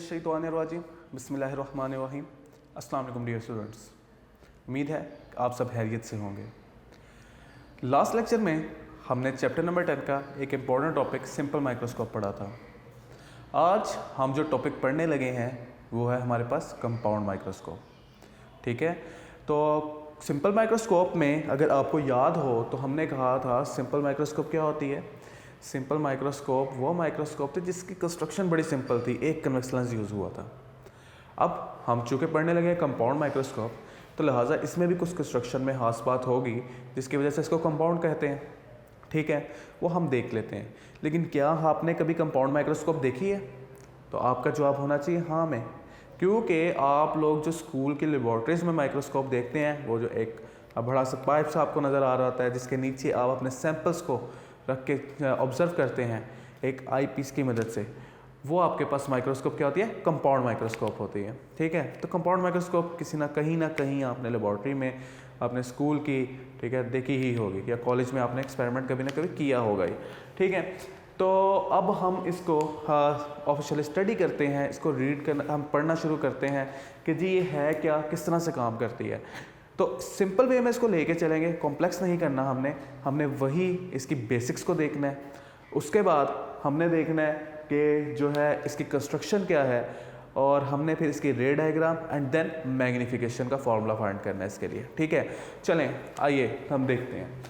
मिनश्शैतानिर्रजीम बिस्मिल्लाहिर्रहमानिर्रहीम। अस्सलाम वालेकुम डियर स्टूडेंट्स, उम्मीद है कि आप सब खैरियत से होंगे। लास्ट लेक्चर में हमने चैप्टर नंबर 10 का एक इम्पॉर्टेंट टॉपिक सिंपल माइक्रोस्कोप पढ़ा था। आज हम जो टॉपिक पढ़ने लगे हैं वो है हमारे पास कंपाउंड माइक्रोस्कोप। ठीक है, तो सिंपल माइक्रोस्कोप में अगर आपको याद हो तो हमने कहा था सिंपल माइक्रोस्कोप क्या होती है। सिंपल माइक्रोस्कोप वो माइक्रोस्कोप थी जिसकी कंस्ट्रक्शन बड़ी सिंपल थी, एक कन्वेक्स लेंस यूज़ हुआ था। अब हम चूँकि पढ़ने लगे कंपाउंड माइक्रोस्कोप तो लिहाजा इसमें भी कुछ कंस्ट्रक्शन में खास बात होगी जिसकी वजह से इसको कंपाउंड कहते हैं। ठीक है, वो हम देख लेते हैं। लेकिन क्या आपने कभी कंपाउंड माइक्रोस्कोप देखी है? तो आपका जवाब होना चाहिए हाँ में, क्योंकि आप लोग जो स्कूल की लेबॉर्ट्रीज़ में माइक्रोस्कोप देखते हैं वो जो एक बड़ा सा पाइप सा आपको नज़र आ रहा होता है जिसके नीचे आप अपने सैंपल्स को रख के ऑब्ज़र्व करते हैं एक आई पीस की मदद से, वो आपके पास माइक्रोस्कोप क्या होती है? कंपाउंड माइक्रोस्कोप होती है। ठीक है, तो कंपाउंड माइक्रोस्कोप किसी ना कहीं आपने लेबॉर्ट्री में अपने स्कूल की, ठीक है, देखी ही होगी या कॉलेज में आपने एक्सपेरिमेंट कभी ना कभी किया होगा ही। ठीक है, तो अब हम इसको ऑफिशियली स्टडी करते हैं, इसको रीड करना, हम पढ़ना शुरू करते हैं कि जी ये है क्या, किस तरह से काम करती है। तो सिंपल वे में इसको लेके चलेंगे, कॉम्प्लेक्स नहीं करना हमने वही इसकी बेसिक्स को देखना है। उसके बाद हमने देखना है कि जो है इसकी कंस्ट्रक्शन क्या है, और हमने फिर इसकी ray diagram and then magnification का फॉर्मूला फाइंड करना है इसके लिए। ठीक है, चलें आइए हम देखते हैं।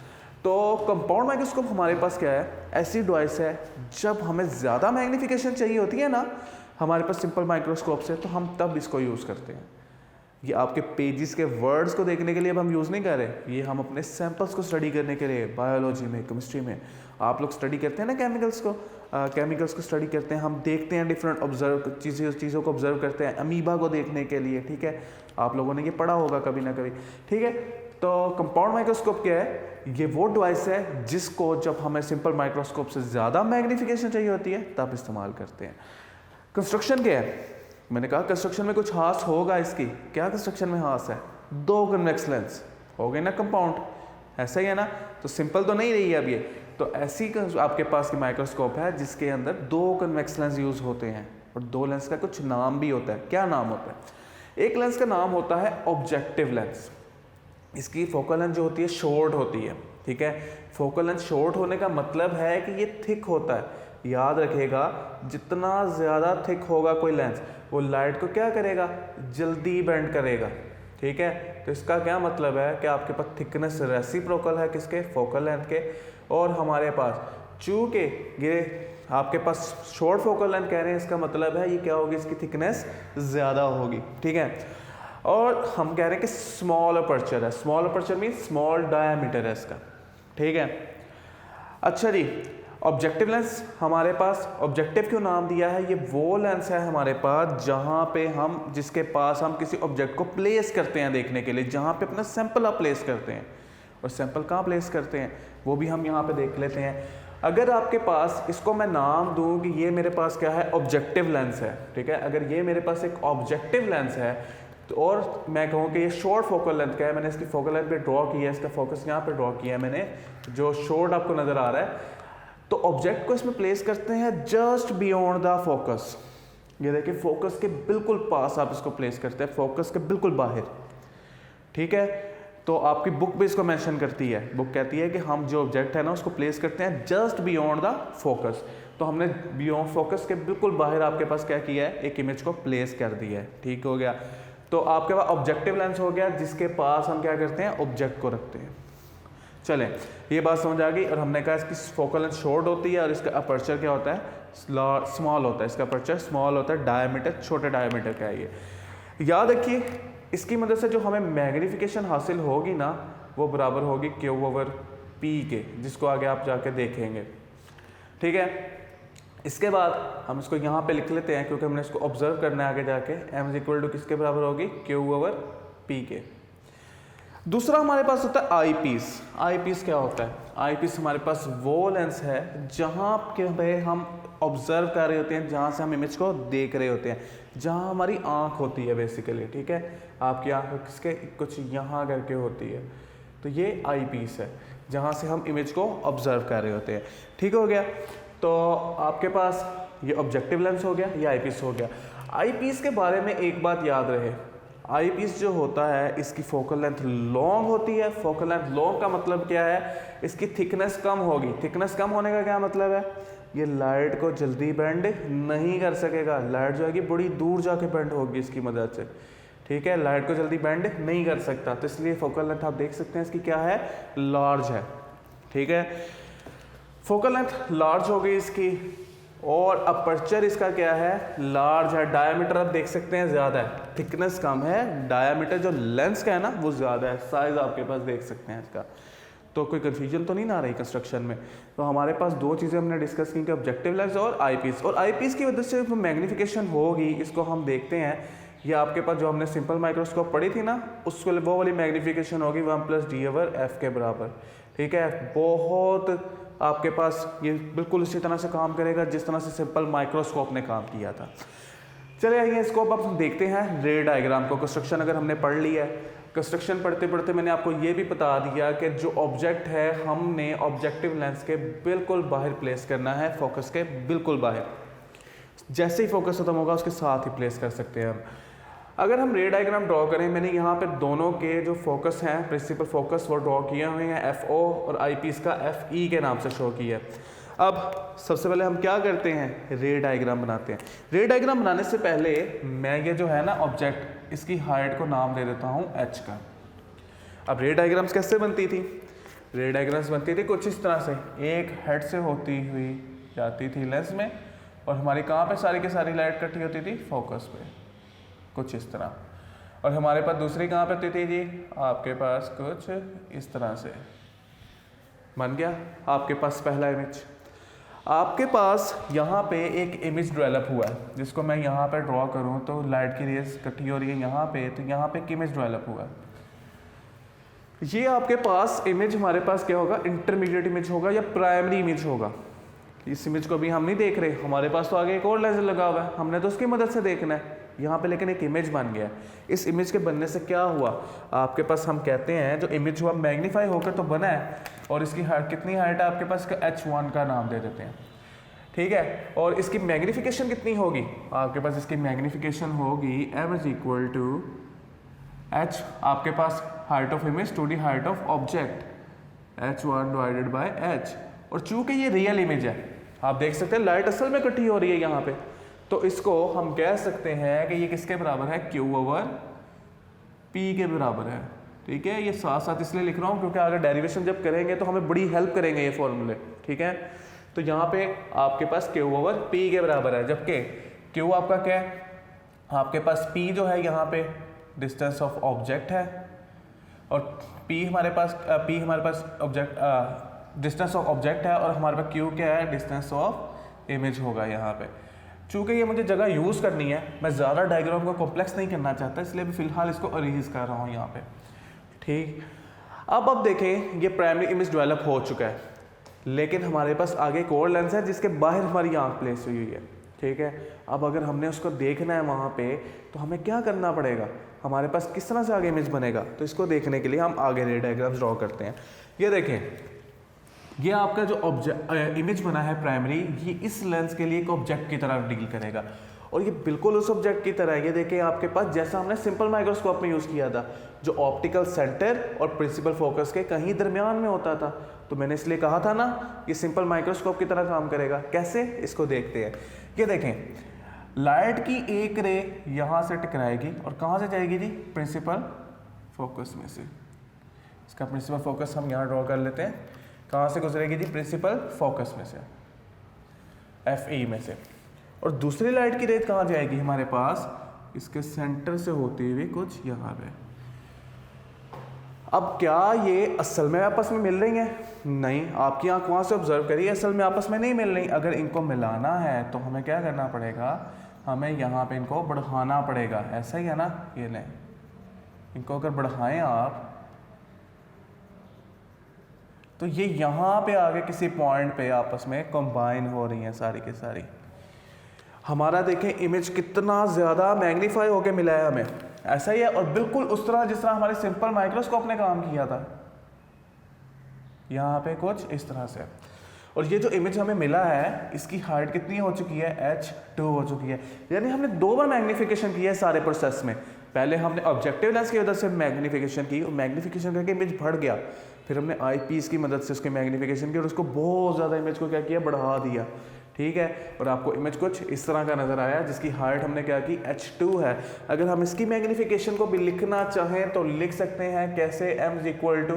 तो कंपाउंड माइक्रोस्कोप हमारे पास क्या है? ऐसी डिवाइस है जब हमें ज़्यादा मैग्नीफिकेशन चाहिए होती है ना हमारे पास सिंपल माइक्रोस्कोप से, तो हम तब इसको यूज़ करते हैं। ये आपके पेजेस के वर्ड्स को देखने के लिए अब हम यूज़ नहीं कर रहे, ये हम अपने सैंपल्स को स्टडी करने के लिए बायोलॉजी में, केमिस्ट्री में आप लोग स्टडी करते हैं ना केमिकल्स को स्टडी करते हैं, हम देखते हैं डिफरेंट चीज़ों को ऑब्जर्व करते हैं, अमीबा को देखने के लिए। ठीक है, आप लोगों ने ये पढ़ा होगा कभी ना कभी। ठीक है, तो कंपाउंड माइक्रोस्कोप क्या है? ये वो डिवाइस है जिसको जब हमें सिंपल माइक्रोस्कोप से ज़्यादा मैग्नीफिकेशन चाहिए होती है तब इस्तेमाल करते हैं। कंस्ट्रक्शन क्या है? मैंने कहा कंस्ट्रक्शन में कुछ खास होगा इसकी। क्या कंस्ट्रक्शन में खास है? दो कन्वेक्स लेंस हो गए ना कंपाउंड, ऐसा ही है ना। तो सिंपल तो नहीं रही है अब ये, तो ऐसी आपके पास की माइक्रोस्कोप है जिसके अंदर दो कन्वेक्स लेंस यूज़ होते हैं, और दो लेंस का कुछ नाम भी होता है। क्या नाम होता है? एक लेंस का नाम होता है ऑब्जेक्टिव लेंस। इसकी फोकल लेंथ जो होती है शॉर्ट होती है। ठीक है, फोकल लेंथ शॉर्ट होने का मतलब है कि ये थिक होता है। याद रखिएगा, जितना ज़्यादा थिक होगा कोई लेंस वो लाइट को क्या करेगा? जल्दी बेंड करेगा। ठीक है, तो इसका क्या मतलब है कि आपके पास थिकनेस रेसिप्रोकल है किसके? फोकल लेंथ के। और हमारे पास चूँकि ये आपके पास शॉर्ट फोकल लेंथ कह रहे हैं, इसका मतलब है ये क्या होगी? इसकी थिकनेस ज़्यादा होगी। ठीक है, और हम कह रहे हैं कि स्मॉल अपर्चर है। Small aperture mean small diameter है इसका। ठीक है, अच्छा जी, ऑब्जेक्टिव लेंस हमारे पास, ऑब्जेक्टिव क्यों नाम दिया है? ये वो लेंस है हमारे पास जहाँ पे हम, जिसके पास हम किसी ऑब्जेक्ट को प्लेस करते हैं देखने के लिए, जहाँ पे अपना सैंपल आप प्लेस करते हैं। और सैंपल कहाँ प्लेस करते हैं वो भी हम यहाँ पे देख लेते हैं। अगर आपके पास, इसको मैं नाम दूँ कि ये मेरे पास क्या है? ऑब्जेक्टिव लेंस है। ठीक है, अगर ये मेरे पास एक ऑब्जेक्टिव लेंस है तो, और मैं कहूँ कि ये शॉर्ट फोकल लेंथ का है, मैंने इसकी फोकल लेंथ पे ड्रॉ किया है, इसका फोकस यहाँ पे ड्रॉ किया है मैंने, जो शॉर्ट आपको नज़र आ रहा है। तो ऑब्जेक्ट को इसमें प्लेस करते हैं जस्ट बियॉन्ड द फोकस। ये देखिए, फोकस के बिल्कुल पास आप इसको प्लेस करते हैं, फोकस के बिल्कुल बाहर। ठीक है, तो आपकी बुक भी इसको मेंशन करती है। बुक कहती है कि हम जो ऑब्जेक्ट है ना उसको प्लेस करते हैं जस्ट बियॉन्ड द फोकस। तो हमने बियॉन्ड फोकस के बिल्कुल बाहर आपके पास क्या किया है? एक इमेज को प्लेस कर दिया है। ठीक हो गया, तो आपके पास ऑब्जेक्टिव लेंस हो गया जिसके पास हम क्या करते हैं? ऑब्जेक्ट को रखते हैं। चलें, ये बात समझ आ गई। और हमने कहा इसकी फोकल लेंथ शॉर्ट होती है और इसका अपर्चर क्या होता है? स्मॉल होता है। इसका अपर्चर स्मॉल होता है, डायमीटर छोटे डायमीटर का है ये। याद रखिए, इसकी मदद से जो हमें मैग्नीफिकेशन हासिल होगी ना वो बराबर होगी Q/P के, जिसको आगे आप जाके देखेंगे। ठीक है, इसके बाद हम इसको यहाँ पे लिख लेते हैं क्योंकि हमने इसको ऑब्जर्व करना है आगे जाके। M = किसके बराबर होगी? Q/P के। दूसरा हमारे पास होता है आई पीस। आई पीस क्या होता है? आई पीस हमारे पास वो लेंस है जहाँ पे हम ऑब्जर्व कर रहे होते हैं, जहाँ से हम इमेज को देख रहे होते हैं, जहाँ हमारी आँख होती है बेसिकली। ठीक है, आपकी आँख किसके कुछ यहाँ करके होती है, तो ये आई पीस है जहाँ से हम इमेज को ऑब्जर्व कर रहे होते हैं। ठीक हो गया, तो आपके पास ये ऑब्जेक्टिव लेंस हो गया, ये आई पीस हो गया। आई पीस के बारे में एक बात याद रहे, आई पीस जो होता है इसकी फोकल लेंथ लॉन्ग होती है। फोकल लेंथ लॉन्ग का मतलब क्या है, इसकी थिकनेस कम होगी। थिकनेस कम होने का क्या मतलब है, ये लाइट को जल्दी बेंड नहीं कर सकेगा। लाइट जो है कि बड़ी दूर जाके बेंड होगी इसकी मदद से, ठीक है, लाइट को जल्दी बेंड नहीं कर सकता। तो इसलिए फोकल लेंथ आप देख सकते हैं इसकी क्या है, लार्ज है, ठीक है। फोकल लेंथ लार्ज हो गई इसकी, और अपर्चर इसका क्या है, लार्ज है। डायमीटर आप देख सकते हैं ज़्यादा है, थिकनेस कम है, डायमीटर जो लेंस का है ना वो ज़्यादा है। साइज आपके पास देख सकते हैं इसका। तो कोई कन्फ्यूजन तो नहीं ना आ रही कंस्ट्रक्शन में। तो हमारे पास दो चीज़ें हमने डिस्कस की, ऑब्जेक्टिव लेंस और आई पीस। और आई पीस की वजह से मैग्नीफिकेशन होगी, इसको हम देखते हैं। ये आपके पास जो हमने सिंपल माइक्रोस्कोप पढ़ी थी ना, उसको वो वाली मैग्नीफिकेशन होगी 1+d/f के बराबर, ठीक है। बहुत आपके पास ये बिल्कुल इसी तरह से काम करेगा जिस तरह से सिंपल माइक्रोस्कोप ने काम किया था। चलिए आइए इसको अब हम देखते हैं रे डायग्राम को। कंस्ट्रक्शन अगर हमने पढ़ लिया है, कंस्ट्रक्शन पढ़ते पढ़ते मैंने आपको ये भी बता दिया कि जो ऑब्जेक्ट है हमने ऑब्जेक्टिव लेंस के बिल्कुल बाहर प्लेस करना है, फोकस के बिल्कुल बाहर। जैसे ही फोकस खत्म होगा उसके साथ ही प्लेस कर सकते हैं हम। अगर हम रे डायग्राम ड्रॉ करें, मैंने यहाँ पे दोनों के जो फोकस हैं, प्रिंसिपल फोकस, वो ड्रॉ किए हुए हैं। FO और आई पीस का FE के नाम से शो किया है। अब सबसे पहले हम क्या करते हैं, रे डायग्राम बनाते हैं। रे डायग्राम बनाने से पहले मैं ये जो है ना ऑब्जेक्ट, इसकी हाइट को नाम दे देता हूँ h का। अब रे डायग्राम्स कैसे बनती थी, रे डायग्राम्स बनती थी कुछ इस तरह से, एक हेड से होती हुई जाती थी लेंस में, और हमारी कहाँ पे सारी की सारी लाइट इकट्ठी होती थी, फोकस पे, कुछ इस तरह। और हमारे पास दूसरी कहाँ पे होती थी जी, आपके पास कुछ इस तरह से। बन गया आपके पास पहला इमेज। आपके पास यहाँ पे एक इमेज डेवलप हुआ है, जिसको मैं यहाँ पे ड्रॉ करूँ तो लाइट की रेज इकट्ठी हो रही है यहाँ पे, तो यहाँ पे एक इमेज डेवलप हुआ है। ये आपके पास इमेज हमारे पास क्या होगा, इंटरमीडिएट इमेज होगा या प्राइमरी इमेज होगा। इस इमेज को भी हम नहीं देख रहे, हमारे पास तो आगे एक और लेंस लगा हुआ है, हमने तो उसकी मदद से देखना है यहाँ पे, लेकिन एक इमेज बन गया। इस इमेज के बनने से क्या हुआ, आपके पास हम कहते हैं जो इमेज हुआ मैग्नीफाई होकर तो बना है, और इसकी हाइट कितनी हाइट है आपके पास, इसका H1 का नाम दे देते हैं, ठीक है। और इसकी मैग्नीफिकेशन कितनी होगी, आपके पास इसकी मैग्नीफिकेशन होगी m = h, आपके पास height of image to the height of object, H1/h। और चूंकि ये रियल इमेज है, आप देख सकते हैं लाइट असल में इकट्ठी हो रही है यहाँ पे, तो इसको हम कह सकते हैं कि ये किसके बराबर है, Q/P के बराबर है, ठीक है। ये साथ साथ इसलिए लिख रहा हूँ क्योंकि अगर डेरिवेशन जब करेंगे तो हमें बड़ी हेल्प करेंगे ये फॉर्मूले, ठीक है। तो यहाँ पे आपके पास Q/P के बराबर है, जबकि Q आपका क्या है, आपके पास P जो है यहाँ पे डिस्टेंस ऑफ ऑब्जेक्ट है, और P हमारे पास ऑब्जेक्ट डिस्टेंस ऑफ ऑब्जेक्ट है, और हमारे पास Q क्या है, डिस्टेंस ऑफ इमेज होगा यहाँ पे। चूँकि ये मुझे जगह यूज़ करनी है, मैं ज़्यादा डायग्राम को कॉम्प्लेक्स नहीं करना चाहता, इसलिए मैं फ़िलहाल इसको अरेंज कर रहा हूँ यहाँ पे, ठीक। अब देखें ये प्राइमरी इमेज डेवलप हो चुका है, लेकिन हमारे पास आगे एक और लेंस है जिसके बाहर हमारी आँख प्लेस हुई है, ठीक है। अब अगर हमने उसको देखना है वहाँ पे, तो हमें क्या करना पड़ेगा, हमारे पास किस तरह से आगे इमेज बनेगा, तो इसको देखने के लिए हम आगे रे डायग्राम्स ड्रॉ करते हैं। ये देखें, ये आपका जो इमेज बना है प्राइमरी, ये इस लेंस के लिए एक ऑब्जेक्ट की तरह डील करेगा, और ये बिल्कुल उस ऑब्जेक्ट की तरह है। ये देखें आपके पास जैसा हमने सिंपल माइक्रोस्कोप में यूज़ किया था, जो ऑप्टिकल सेंटर और प्रिंसिपल फोकस के कहीं दरमियान में होता था। तो मैंने इसलिए कहा था ना, ये सिंपल माइक्रोस्कोप की तरह काम करेगा। कैसे, इसको देखते हैं। ये देखें, लाइट की एक रे यहाँ से टकराएगी और कहाँ से जाएगी जी, प्रिंसिपल फोकस में से। इसका प्रिंसिपल फोकस हम यहाँ ड्रॉ कर लेते हैं, कहाँ से गुजरेगी जी, प्रिंसिपल फोकस में से, FE में से। और दूसरी लाइट की रेज कहाँ जाएगी हमारे पास, इसके सेंटर से होती हुई कुछ यहाँ पे। अब क्या ये असल में आपस में मिल रही हैं, नहीं, आपकी आंख वहाँ से ऑब्जर्व करिए, असल में आपस में नहीं मिल रही। अगर इनको मिलाना है तो हमें क्या करना पड़ेगा, हमें यहाँ पे इनको बढ़ाना पड़ेगा, ऐसा ही है ना। ये लें, इनको अगर बढ़ाएं आप, तो ये यहाँ पे आगे किसी पॉइंट पे आपस में कंबाइन हो रही हैं सारी की सारी। हमारा देखें इमेज कितना ज़्यादा मैग्नीफाई होके मिला है हमें, ऐसा ही है। और बिल्कुल उस तरह जिस तरह हमारे सिंपल माइक्रोस्कोप ने काम किया था, यहाँ पे कुछ इस तरह से। और ये जो इमेज हमें मिला है इसकी हाइट कितनी हो चुकी है, h2 हो चुकी है। यानी हमने 2 बार मैग्नीफिकेशन किया है सारे प्रोसेस में। पहले हमने ऑब्जेक्टिव लेंस की वजह से मैग्नीफिकेशन की और मैग्नीफिकेशन करके इमेज बढ़ गया, फिर हमने आई पीस की मदद से उसके मैग्नीफिकेशन की और उसको बहुत ज़्यादा इमेज को क्या किया, बढ़ा दिया। ठीक है, और आपको इमेज कुछ इस तरह का नज़र आया जिसकी हाइट हमने क्या की, h2 है। अगर हम इसकी मैग्नीफिकेशन को भी लिखना चाहें तो लिख सकते हैं कैसे, m is equal to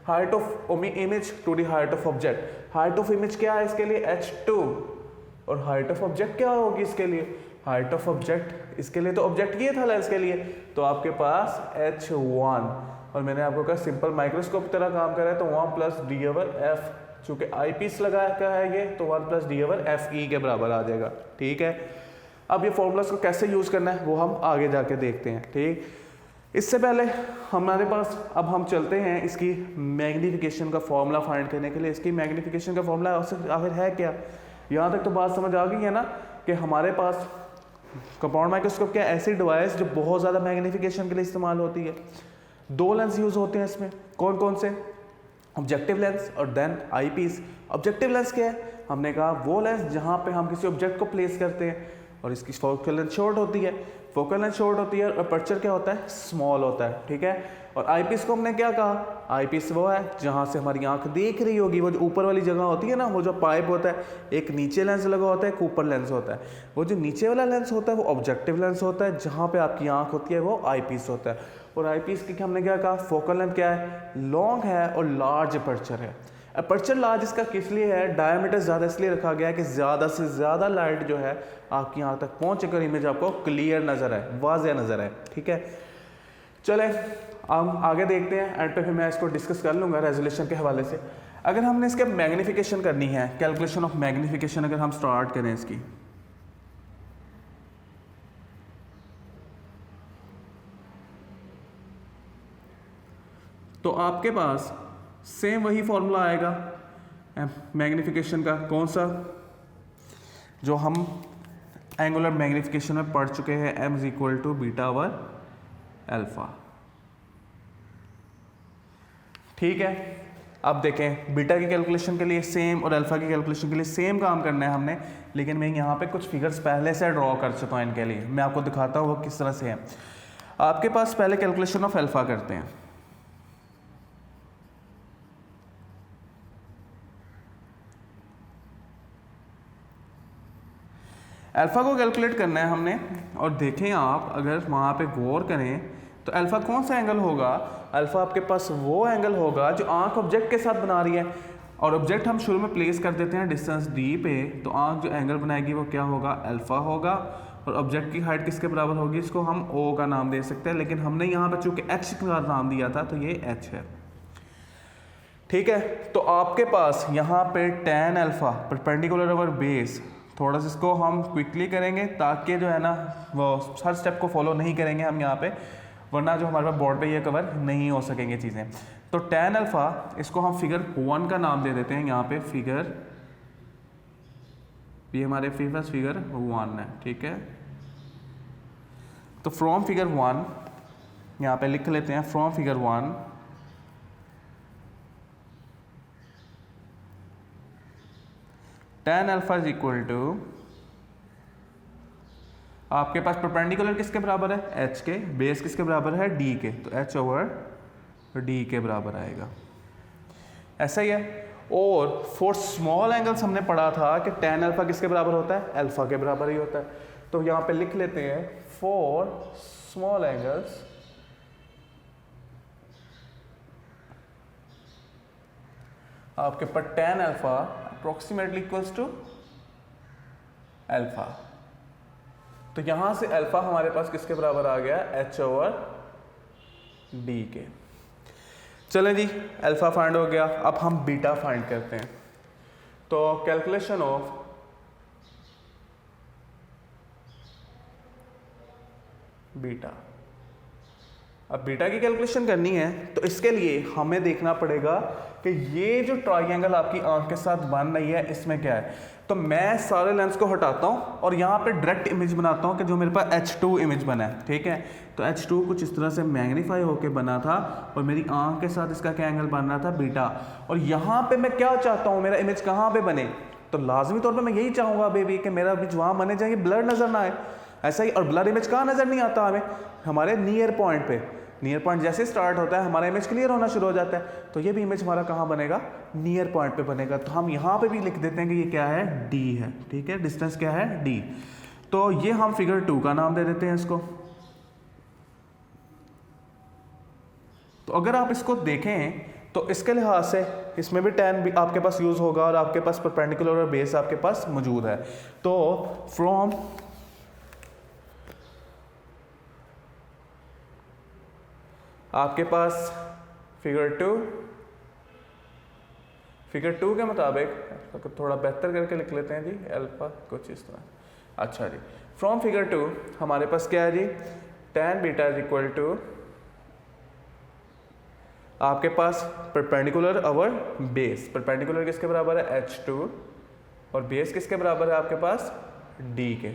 height of image to the height of object. Height of image क्या है इसके लिए, h2, और हाइट ऑफ ऑब्जेक्ट क्या होगी इसके लिए, हाइट ऑफ ऑब्जेक्ट, इसके लिए तो ऑब्जेक्ट ये था लेंस के लिए, तो आपके पास h1, और मैंने आपको कहा सिंपल माइक्रोस्कोप तरह काम कर रहा है तो 1 प्लस डी ओवर एफ, चूंकि आई पीस लगाया क्या है ये, तो 1 plus D over F E के बराबर आ जाएगा। ठीक है, अब ये फॉर्मूलाज को कैसे यूज़ करना है वो हम आगे जाके देखते हैं। ठीक, इससे पहले हमारे पास, अब हम चलते हैं इसकी मैग्नीफिकेशन का फॉर्मूला फाइंड करने के लिए। इसकी मैग्नीफिकेशन का फॉर्मूला आखिर है क्या, यहाँ तक तो बात समझ आ गई है ना, कि हमारे पास कंपाउंड माइक्रोस्कोप क्या ऐसी डिवाइस जो बहुत ज़्यादा मैग्नीफिकेशन के लिए इस्तेमाल होती है। 2 लेंस यूज़ होते हैं इसमें, कौन कौन से, ऑब्जेक्टिव लेंस और then eyepiece. Objective lens क्या है, हमने कहा वो लेंस जहाँ पे हम किसी ऑब्जेक्ट को प्लेस करते हैं, और इसकी फोकल लेंथ शॉर्ट होती है, फोकल लेंथ शॉर्ट होती है और अपर्चर क्या होता है, स्मॉल होता है। ठीक है, और आई पीस को हमने क्या कहा, आई पीस वो है जहाँ से हमारी आंख देख रही होगी, वो जो ऊपर वाली जगह होती है ना, वो जो पाइप होता है, एक नीचे लेंस लगा होता है, एक ऊपर लेंस होता है। वो जो नीचे वाला लेंस होता है वो ऑब्जेक्टिव लेंस होता है, जहाँ पे आपकी आंख होती है वो आई पीस होता है। और आई पीस की हमने क्या कहा, फोकल लेंथ क्या है, लॉन्ग है और लार्ज अपर्चर है। अपर्चर लार्ज इसका किस लिए है, डायमीटर ज़्यादा इसलिए रखा गया है कि ज़्यादा से ज़्यादा लाइट जो है आपकी यहाँ तक पहुँचकर इमेज आपको क्लियर नज़र आए, वाज़ेह नज़र आए। ठीक है, चले हम आगे देखते हैं, एंड पे फिर मैं इसको डिस्कस कर लूँगा रेजोल्यूशन के हवाले से। अगर हमने इसके मैग्नीफिकेशन करनी है, कैलकुलेशन ऑफ मैग्नीफिकेशन अगर हम स्टार्ट करें इसकी, तो आपके पास सेम वही फॉर्मूला आएगा मैग्नीफिकेशन का, कौन सा, जो हम एंगुलर मैग्नीफिकेशन में पढ़ चुके हैं, m is equal to beta over alpha. ठीक है, अब देखें बीटा की कैलकुलेशन के लिए सेम और अल्फा की कैलकुलेशन के लिए सेम काम करना है हमने, लेकिन मैं यहाँ पे कुछ फिगर्स पहले से ड्रॉ कर चुका हूँ इनके लिए, मैं आपको दिखाता हूँ वो किस तरह से है। आपके पास पहले कैलकुलेशन ऑफ अल्फा करते हैं। अल्फ़ा को कैलकुलेट करना है हमने, और देखें आप अगर वहाँ पे गौर करें तो अल्फ़ा कौन सा एंगल होगा, अल्फ़ा आपके पास वो एंगल होगा जो आंख ऑब्जेक्ट के साथ बना रही है, और ऑब्जेक्ट हम शुरू में प्लेस कर देते हैं डिस्टेंस d पे, तो आंख जो एंगल बनाएगी वो क्या होगा, अल्फ़ा होगा। और ऑब्जेक्ट की हाइट किसके बराबर होगी, इसको हम o का नाम दे सकते हैं, लेकिन हमने यहाँ पर चूँकि h का नाम दिया था तो ये h है। ठीक है, तो आपके पास यहाँ पे tan alpha perpendicular over base, थोड़ा सा इसको हम क्विकली करेंगे ताकि जो है ना वो हर स्टेप को फॉलो नहीं करेंगे हम यहाँ पे, वरना जो हमारे पास बोर्ड पे ये कवर नहीं हो सकेंगे चीज़ें। तो tan अल्फ़ा, इसको हम फिगर 1 का नाम दे देते हैं यहाँ पे, फिगर, ये हमारे फेमस फिगर 1 है। ठीक है, तो फ्रॉम फिगर 1 यहाँ पे लिख लेते हैं, from figure 1 tan alpha is equal to, आपके पास परपेंडिकुलर किसके बराबर है, h के, बेस किसके बराबर है, d के, तो h ओवर d के बराबर आएगा। ऐसा ही है। और फॉर स्मॉल एंगल्स हमने पढ़ा था कि tan अल्फ़ा किसके बराबर होता है, अल्फ़ा के बराबर ही होता है। तो यहाँ पे लिख लेते हैं फॉर स्मॉल एंगल्स आपके पर tan alpha approximately equals to alpha. तो यहां से अल्फ़ा हमारे पास किसके बराबर आ गया, h ओवर d के। चलें जी, अल्फ़ा फाइंड हो गया, अब हम बीटा फाइंड करते हैं। तो कैलकुलेशन ऑफ बीटा, अब बीटा की कैलकुलेशन करनी है तो इसके लिए हमें देखना पड़ेगा कि ये जो ट्राइंगल आपकी आंख के साथ बन रही है इसमें क्या है। तो मैं सारे लेंस को हटाता हूँ और यहाँ पे डायरेक्ट इमेज बनाता हूँ कि जो मेरे पास H2 इमेज बना है, ठीक है। तो H2 कुछ इस तरह से मैग्नीफाई होके बना था और मेरी आंख के साथ इसका क्या एंगल बन रहा था, बीटा। और यहाँ पे मैं क्या चाहता हूँ, मेरा इमेज कहाँ पे बने, तो लाजमी तौर पर मैं यही चाहूँगा बेबी कि मेरा इमेज वहाँ बने जाएंगे, ब्लर नजर ना आए। ऐसा ही, और ब्लर इमेज कहाँ नजर नहीं आता हमें, हमारे नियर पॉइंट पे। नियर पॉइंट जैसे स्टार्ट होता है हमारा इमेज क्लियर होना शुरू हो जाता है। तो ये भी इमेज हमारा कहाँ बनेगा, नियर पॉइंट पे बनेगा। तो हम यहाँ पे भी लिख देते हैं कि ये क्या है, डी है, ठीक है। डिस्टेंस क्या है, डी। तो ये हम फिगर 2 का नाम दे देते हैं इसको। तो अगर आप इसको देखें तो इसके लिहाज से इसमें भी tan भी आपके पास यूज होगा और आपके पास परपेंडिकुलर और बेस आपके पास मौजूद है। तो फ्रॉम आपके पास फिगर 2 के मुताबिक थोड़ा बेहतर करके लिख लेते हैं जी, अल्फा कुछ इस तरह। अच्छा जी, फ्रॉम फिगर 2 हमारे पास क्या है जी, tan beta is equal to आपके पास परपेंडिकुलर अवर बेस। परपेंडिकुलर किसके बराबर है, H2, और बेस किसके बराबर है आपके पास, D के।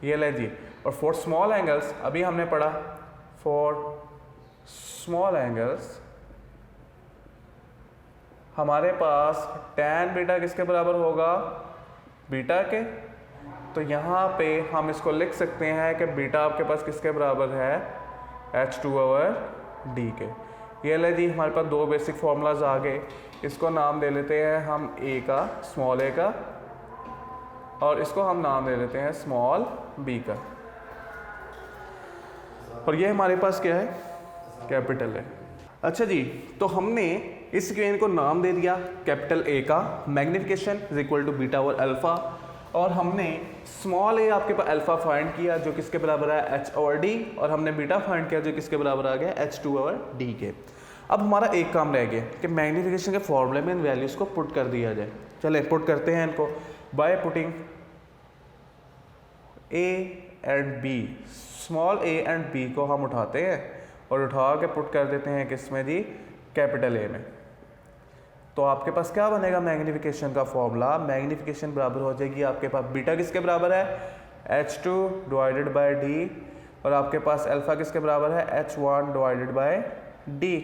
ये ले जी। और फॉर स्मॉल एंगल्स अभी हमने पढ़ा, फॉर स्मॉल एंगल्स हमारे पास tan बीटा किसके बराबर होगा, बीटा के। तो यहाँ पे हम इसको लिख सकते हैं कि बीटा आपके पास किसके बराबर है, H2 ओवर D के। ये ले जी, हमारे पास दो बेसिक फॉर्मूलाज आ गए। इसको नाम दे लेते हैं हम A का, स्मॉल a का, और इसको हम नाम दे लेते हैं स्मॉल b का। और ये हमारे पास क्या है, कैपिटल है। अच्छा जी, तो हमने इस इक्वेशन को नाम दे दिया कैपिटल A का, magnification is equal to beta over alpha, और हमने स्मॉल a आपके पास अल्फा फाइंड किया जो किसके बराबर है, h ओवर d, और हमने बीटा फाइंड किया जो किसके बराबर आ गया, h2 ओवर d के। अब हमारा एक काम रह गया कि मैग्निफिकेशन के फॉर्मूले में इन वैल्यूज को पुट कर दिया जाए। चले पुट करते हैं इनको, by putting a and b, small a and b को हम उठाते हैं और उठा के पुट कर देते हैं किसमें जी, कैपिटल A में। तो आपके पास क्या बनेगा, मैग्निफिकेशन का फॉर्मूला, मैग्निफिकेशन बराबर हो जाएगी आपके पास बीटा किसके बराबर है, H2 डिवाइडेड बाय D, और आपके पास अल्फा किसके बराबर है, H1 डिवाइडेड बाय D।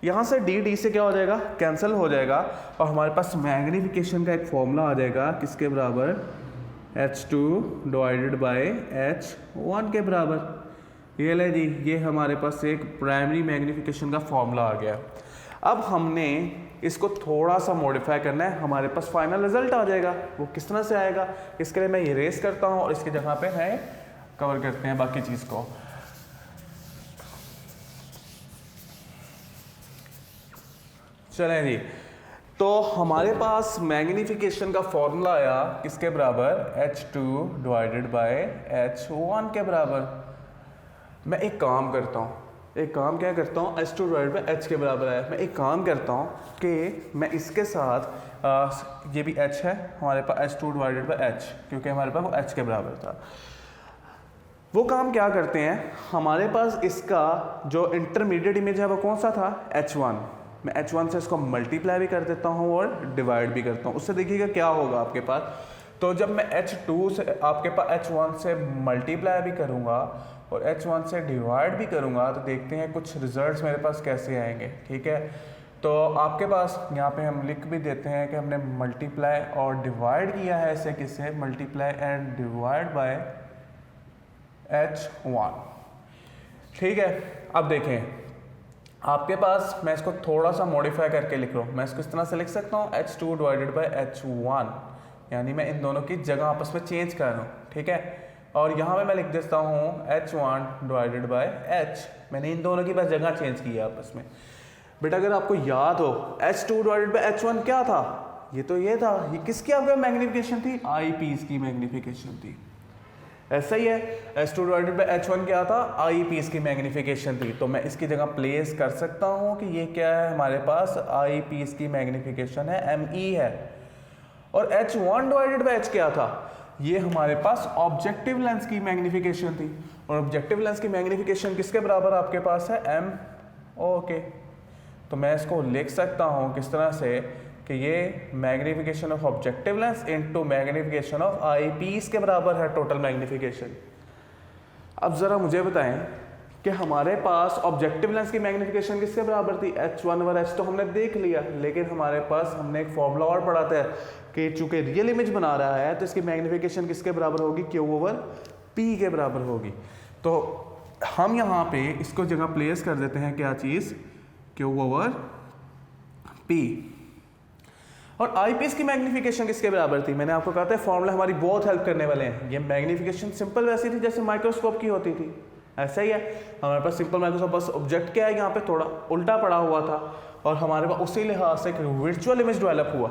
यहाँ से D से क्या हो जाएगा, कैंसिल हो जाएगा, और हमारे पास मैग्निफिकेशन का एक फॉर्मूला आ जाएगा किसके बराबर, H2 डिवाइडेड बाय H1 के बराबर। ये ले जी, ये हमारे पास एक प्राइमरी मैग्निफिकेशन का फॉर्मूला आ गया। अब हमने इसको थोड़ा सा मॉडिफाई करना है, हमारे पास फाइनल रिजल्ट आ जाएगा। वो किस तरह से आएगा, इसके लिए मैं इरेज करता हूँ और इसकी जगह पे है कवर करते हैं बाकी चीज़ को। चलें जी, तो हमारे पास मैग्निफिकेशन का फॉर्मूला आया किसके बराबर, H2 डिवाइडेड बाय H1 के बराबर। मैं एक काम करता हूँ, एक काम क्या करता हूँ, H2 डिवाइडेड बाय H के बराबर है। मैं एक काम करता हूँ कि मैं इसके साथ ये भी H है हमारे पास, H2 डिवाइडेड बाय H, क्योंकि हमारे पास वो H के बराबर था। वो काम क्या करते हैं, हमारे पास इसका जो इंटरमीडिएट इमेज है वो कौन सा था, H1। मैं H1 से इसको मल्टीप्लाई भी कर देता हूँ और डिवाइड भी करता हूँ। उससे देखिएगा क्या होगा आपके पास। तो जब मैं H2 से आपके पास H1 से मल्टीप्लाई भी करूँगा और H1 से डिवाइड भी करूँगा, तो देखते हैं कुछ रिजल्ट्स मेरे पास कैसे आएंगे, ठीक है। तो आपके पास यहाँ पे हम लिख भी देते हैं कि हमने मल्टीप्लाई और डिवाइड किया है इसे किससे, multiply and divide by H1, ठीक है। अब देखें आपके पास, मैं इसको थोड़ा सा मॉडिफाई करके लिख रहा हूँ। मैं इसको इस तरह से लिख सकता हूँ, H2 डिवाइडेड बाय H1, यानी मैं इन दोनों की जगह आपस में चेंज कर रहा हूँ, ठीक है। और यहाँ पे मैं लिख देता हूँ H1 डिवाइडेड बाय H, मैंने इन दोनों की बस जगह चेंज की है आपस में। बेटा अगर आपको याद हो H2 डिवाइडेड बाय H1 क्या था, ये तो ये था, ये किसकी आपका मैग्निफिकेशन थी, आई पीस की मैग्निफिकेशन थी। ऐसा ही है, H2 डिवाइडेड बाय H1 क्या था, आई पीस की मैग्निफिकेशन थी। तो मैं इसकी जगह प्लेस कर सकता हूँ कि ये क्या है, हमारे पास आई पीस की मैग्निफिकेशन है, ME है। और H1 डिवाइडेड बाय H क्या था, ये हमारे पास ऑब्जेक्टिव लेंस की मैग्निफिकेशन थी। और ऑब्जेक्टिव लेंस की मैग्नीफिकेशन किसके बराबर आपके पास है, एम ओ के। तो मैं इसको लिख सकता हूँ किस तरह से कि ये magnification of objective lens into magnification of eyepiece के बराबर है टोटल मैग्नीफिकेशन। अब ज़रा मुझे बताएं कि हमारे पास ऑब्जेक्टिव लेंस की मैग्नीफिकेशन किसके बराबर थी, H1 और H तो हमने देख लिया, लेकिन हमारे पास हमने एक फॉर्मूला और पढ़ा था कि चूंकि रियल इमेज बना रहा है तो इसकी मैग्नीफिकेशन किसके बराबर होगी, Q ओवर P के बराबर होगी। तो हम यहाँ पे इसको जगह प्लेस कर देते हैं, क्या चीज़, Q ओवर P। और आई पीस की मैग्नीफिकेशन किसके बराबर थी, मैंने आपको कहा था फॉर्मूला हमारी बहुत हेल्प करने वाले हैं। ये मैग्नीफिकेशन सिंपल वैसी थी जैसे माइक्रोस्कोप की होती थी, ऐसा ही है। हमारे पास सिंपल माइक्रोस्कोप, बस ऑब्जेक्ट क्या है यहाँ पे थोड़ा उल्टा पड़ा हुआ था और हमारे पास उसी लिहाज से एक वर्चुअल इमेज डेवलप हुआ,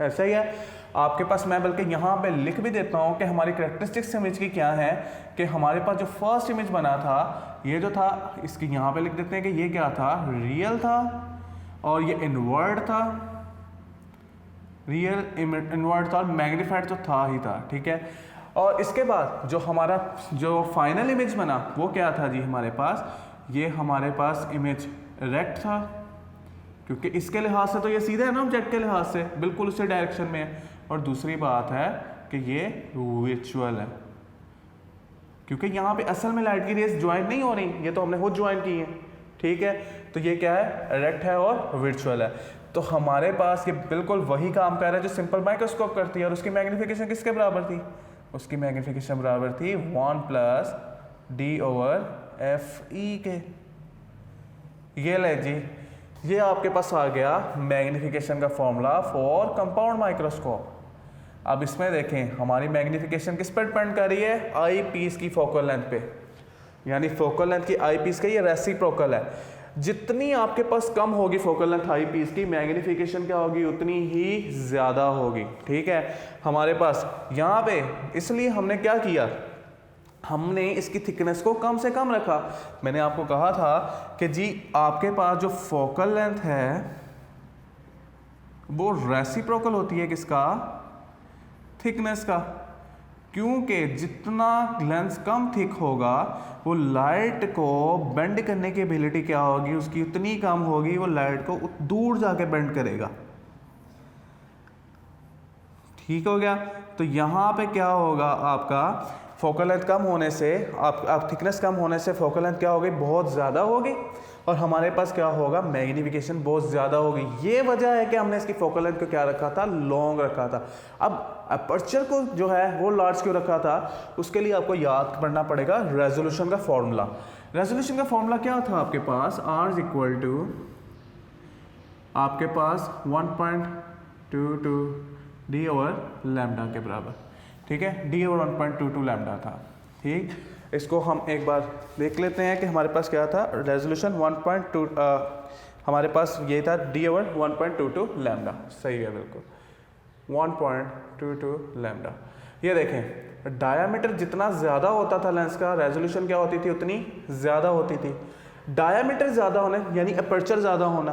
ऐसा ही है। आपके पास मैं बल्कि यहाँ पे लिख भी देता हूँ कि हमारी कैरेक्टरिस्टिक्स इमेज की क्या है, कि हमारे पास जो फर्स्ट इमेज बना था, ये जो था, इसकी यहाँ पे लिख देते हैं कि ये क्या था, रियल था और ये इनवर्ट था, रियल इनवर्ट था और मैग्नीफाइड तो था ही था, ठीक है। और इसके बाद जो हमारा जो फाइनल इमेज बना वो क्या था जी, हमारे पास ये हमारे पास इमेज रेक्ट था, क्योंकि इसके लिहाज से तो ये सीधा है ना ऑब्जेक्ट के लिहाज से, बिल्कुल उसी डायरेक्शन में है। और दूसरी बात है कि ये वर्चुअल है, क्योंकि यहाँ पे असल में लाइट की रेज ज्वाइन नहीं हो रही, ये तो हमने खुद ज्वाइन की है, ठीक है। तो ये क्या है, रेक्ट है और वर्चुअल है। तो हमारे पास ये बिल्कुल वही काम कर रहा है जो सिंपल माइक्रोस्कोप करती है। और उसकी मैग्नीफिकेशन किसके बराबर थी, उसकी मैग्नीफिकेशन बराबर थी 1 plus D over F E के। ये ले जी, ये आपके पास आ गया मैग्नीफिकेशन का फॉर्मूला फॉर कंपाउंड माइक्रोस्कोप। अब इसमें देखें हमारी मैग्नीफिकेशन किस पर डिपेंड कर रही है, आई पीस की फोकल लेंथ पे, यानी फोकल लेंथ की आई पीस का ये रेसिप्रोकल है। जितनी आपके पास कम होगी फोकल लेंथ आई पीस की, मैग्नीफिकेशन क्या होगी उतनी ही ज़्यादा होगी, ठीक है। हमारे पास यहाँ पे इसलिए हमने क्या किया, हमने इसकी थिकनेस को कम से कम रखा। मैंने आपको कहा था कि जी आपके पास जो फोकल लेंथ है वो रेसिप्रोकल होती है किसका, थिकनेस का, क्योंकि जितना लेंस कम थिक होगा वो लाइट को बेंड करने की एबिलिटी क्या होगी उसकी उतनी कम होगी, वो लाइट को दूर जाके बेंड करेगा, ठीक हो गया। तो यहाँ पे क्या होगा, आपका फोकल लेंथ कम होने से आप थिकनेस कम होने से फोकल लेंथ क्या होगी, बहुत ज़्यादा होगी, और हमारे पास क्या होगा, मैग्नीफिकेशन बहुत ज़्यादा होगी। ये वजह है कि हमने इसकी फोकल लेंथ को क्या रखा था, लॉन्ग रखा था। अब अपर्चर को जो है वो लार्ज क्यों रखा था, उसके लिए आपको याद करना पड़ेगा रेजोल्यूशन का फॉर्मूला। रेजोल्यूशन का फॉर्मूला क्या था आपके पास, R इज इक्वल टू आपके पास 1.22 डी ओवर लैम्डा के बराबर, ठीक है, डी ओवर 1.22 लैम्डा था, ठीक। इसको हम एक बार देख लेते हैं कि हमारे पास क्या था, रेजोल्यूशन 1.2 हमारे पास ये था डी ओवर 1.22 लैम्डा, सही है बिल्कुल, 1.22 लैम्डा। ये देखें डायामीटर जितना ज़्यादा होता था लेंस का, रेजोल्यूशन क्या होती थी उतनी ज़्यादा होती थी। डायामीटर ज़्यादा होने यानी अपर्चर ज़्यादा होना,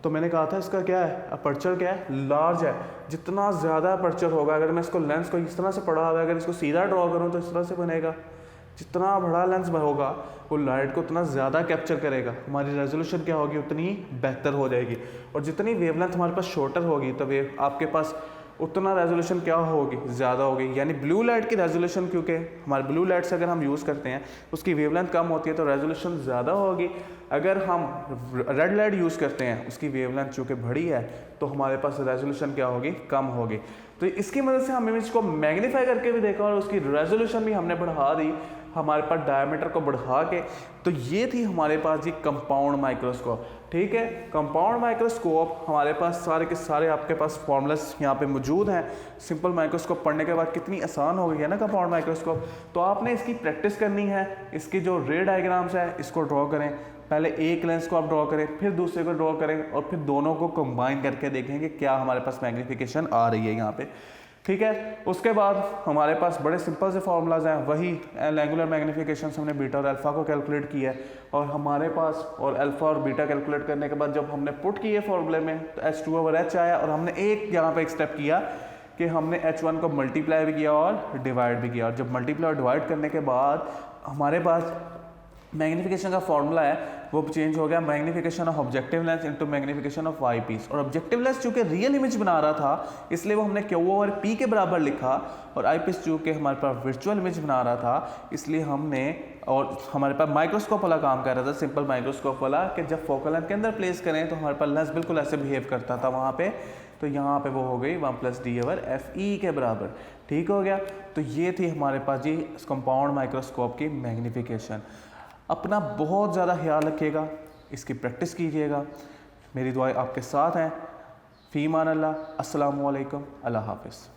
तो मैंने कहा था इसका क्या है, अपर्चर क्या है, लार्ज है। जितना ज़्यादा अपर्चर होगा, अगर मैं इसको लेंस को इस तरह से पढ़ा हुआ है, अगर इसको सीधा ड्रॉ करूँ तो इस तरह से बनेगा। जितना बड़ा लेंस होगा वो लाइट को उतना ज़्यादा कैप्चर करेगा, हमारी रेजोल्यूशन क्या होगी उतनी बेहतर हो जाएगी। और जितनी वेवलेंथ हमारे पास शॉर्टर होगी तो वेव आपके पास उतना रेजोल्यूशन क्या होगी, ज़्यादा होगी। यानी ब्लू लाइट की रेजोल्यूशन, क्योंकि हमारे ब्लू लाइट से अगर हम यूज़ करते हैं उसकी वेवलेंथ कम होती है तो रेजोल्यूशन ज़्यादा होगी। अगर हम रेड लाइट यूज़ करते हैं उसकी वेवलेंथ चूँकि बड़ी है तो हमारे पास रेजोल्यूशन क्या होगी, कम होगी। तो इसकी मदद से हम इमेज को मैग्नीफाई करके भी देखा और उसकी रेजोल्यूशन भी हमने बढ़ा दी, हमारे पास डायमीटर को बढ़ा के। तो ये थी हमारे पास जी कंपाउंड माइक्रोस्कोप, ठीक है। कंपाउंड माइक्रोस्कोप हमारे पास सारे के सारे आपके पास फॉर्मूलास यहाँ पे मौजूद हैं। सिंपल माइक्रोस्कोप पढ़ने के बाद कितनी आसान हो गई है ना कंपाउंड माइक्रोस्कोप। तो आपने इसकी प्रैक्टिस करनी है, इसकी जो रे डायग्राम्स है इसको ड्रॉ करें। पहले एक लेंस को आप ड्रॉ करें, फिर दूसरे को ड्रॉ करें और फिर दोनों को कंबाइन करके देखें कि क्या हमारे पास मैग्नीफिकेशन आ रही है यहाँ पे, ठीक है। उसके बाद हमारे पास बड़े सिंपल से फार्मूलाज हैं, वही एंगुलर मैग्नीफिकेशन से हमने बीटा और अल्फा को कैलकुलेट किया है। और हमारे पास और अल्फा और बीटा कैलकुलेट करने के बाद जब हमने पुट किए फॉर्मूले में तो H2 ओवर H आया। और हमने एक यहाँ पे एक स्टेप किया कि हमने H1 को मल्टीप्लाई भी किया और डिवाइड भी किया। और जब मल्टीप्लाई और डिवाइड करने के बाद हमारे पास मैग्नीफिकेशन का फॉर्मूला है वो चेंज हो गया, magnification of objective lens into magnification of eyepiece. और ऑब्जेक्टिव लेंस चूंकि रियल इमेज बना रहा था इसलिए वो हमने क्यू ओवर पी के बराबर लिखा, और आई पीस चूंकि हमारे पास वर्चुअल इमेज बना रहा था इसलिए हमने, और हमारे पास माइक्रोस्कोप वाला काम कर रहा था, सिंपल माइक्रोस्कोप वाला, कि जब फोकल लेंथ के अंदर प्लेस करें तो हमारे पास लेंस बिल्कुल ऐसे बिहेव करता था वहाँ पे, तो यहाँ पे वो हो गई 1+d/fe के बराबर। ठीक हो गया। तो ये थी हमारे पास जी कंपाउंड माइक्रोस्कोप की मैग्नीफिकेशन। अपना बहुत ज़्यादा ख्याल रखिएगा, इसकी प्रैक्टिस कीजिएगा। मेरी दुआएं आपके साथ हैं। फ़ी मान अल्लाह। अस्सलामु अलैकुम। अल्लाह हाफ़िज़।